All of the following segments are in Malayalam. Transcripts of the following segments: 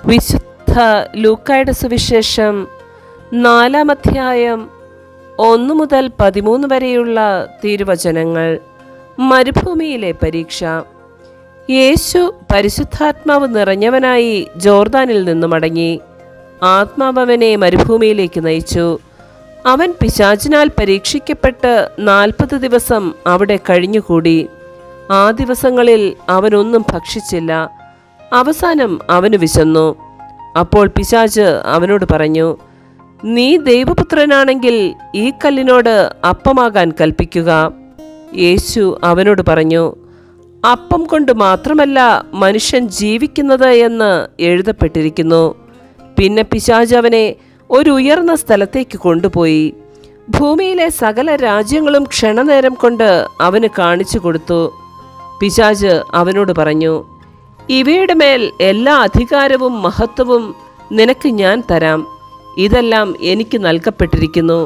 വിശുദ്ധ ലൂക്കായുടെ സുവിശേഷം 4-ാം അധ്യായം 1 മുതൽ 13 വരെയുള്ള തിരുവചനങ്ങൾ. മരുഭൂമിയിലെ പരീക്ഷ. യേശു പരിശുദ്ധാത്മാവ് നിറഞ്ഞവനായി ജോർദാനിൽ നിന്നു മടങ്ങി. ആത്മാവ് അവനെ മരുഭൂമിയിലേക്ക് നയിച്ചു. അവൻ പിശാചിനാൽ പരീക്ഷിക്കപ്പെട്ട് 40 ദിവസം അവിടെ കഴിഞ്ഞുകൂടി. ആ ദിവസങ്ങളിൽ അവനൊന്നും ഭക്ഷിച്ചില്ല. അവസാനം അവന് വിശന്നു. അപ്പോൾ പിശാച് അവനോട് പറഞ്ഞു, നീ ദൈവപുത്രനാണെങ്കിൽ ഈ കല്ലിനോട് അപ്പമാകാൻ കൽപ്പിക്കുക. യേശു അവനോട് പറഞ്ഞു, അപ്പം കൊണ്ട് മാത്രമല്ല മനുഷ്യൻ ജീവിക്കുന്നത് എന്ന് എഴുതപ്പെട്ടിരിക്കുന്നു. പിന്നെ പിശാച് അവനെ ഒരു ഉയർന്ന സ്ഥലത്തേക്ക് കൊണ്ടുപോയി. ഭൂമിയിലെ സകല രാജ്യങ്ങളും ക്ഷണനേരം കൊണ്ട് അവന് കാണിച്ചു കൊടുത്തു. പിശാച് അവനോട് പറഞ്ഞു, ഇവയുടെ മേൽ എല്ലാ അധികാരവും മഹത്വവും നിനക്ക് ഞാൻ തരാം. ഇതെല്ലാം എനിക്ക് നൽകപ്പെട്ടിരിക്കുന്നു.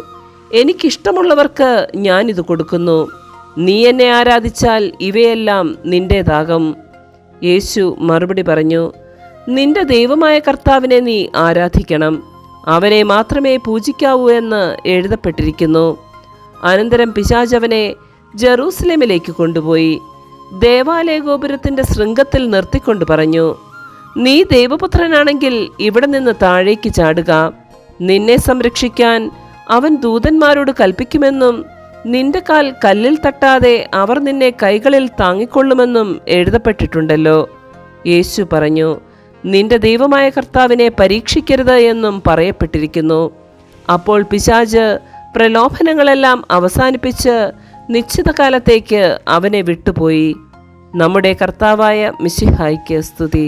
എനിക്കിഷ്ടമുള്ളവർക്ക് ഞാനിത് കൊടുക്കുന്നു. നീ എന്നെ ആരാധിച്ചാൽ ഇവയെല്ലാം നിന്റേതാകും. യേശു മറുപടി പറഞ്ഞു, നിന്റെ ദൈവമായ കർത്താവിനെ നീ ആരാധിക്കണം, അവനെ മാത്രമേ പൂജിക്കാവൂ എന്ന് എഴുതപ്പെട്ടിരിക്കുന്നു. അനന്തരം പിശാച് അവനെ ജെറൂസലേമിലേക്ക് കൊണ്ടുപോയി ദേവാലയ ഗോപുരത്തിൻ്റെ ശൃംഗത്തിൽ നിർത്തിക്കൊണ്ട് പറഞ്ഞു, നീ ദൈവപുത്രനാണെങ്കിൽ ഇവിടെ നിന്ന് താഴേക്ക് ചാടുക. നിന്നെ സംരക്ഷിക്കാൻ അവൻ ദൂതന്മാരോട് കൽപ്പിക്കുമെന്നും നിന്റെ കാൽ കല്ലിൽ തട്ടാതെ അവർ നിന്നെ കൈകളിൽ താങ്ങിക്കൊള്ളുമെന്നും എഴുതപ്പെട്ടിട്ടുണ്ടല്ലോ. യേശു പറഞ്ഞു, നിന്റെ ദൈവമായ കർത്താവിനെ പരീക്ഷിക്കരുത് എന്നും പറയപ്പെട്ടിരിക്കുന്നു. അപ്പോൾ പിശാച് പ്രലോഭനങ്ങളെല്ലാം അവസാനിപ്പിച്ച് നിശ്ചിത കാലത്തേക്ക് അവനെ വിട്ടുപോയി. നമ്മുടെ കർത്താവായ മിശിഹായ്ക്ക് സ്തുതി.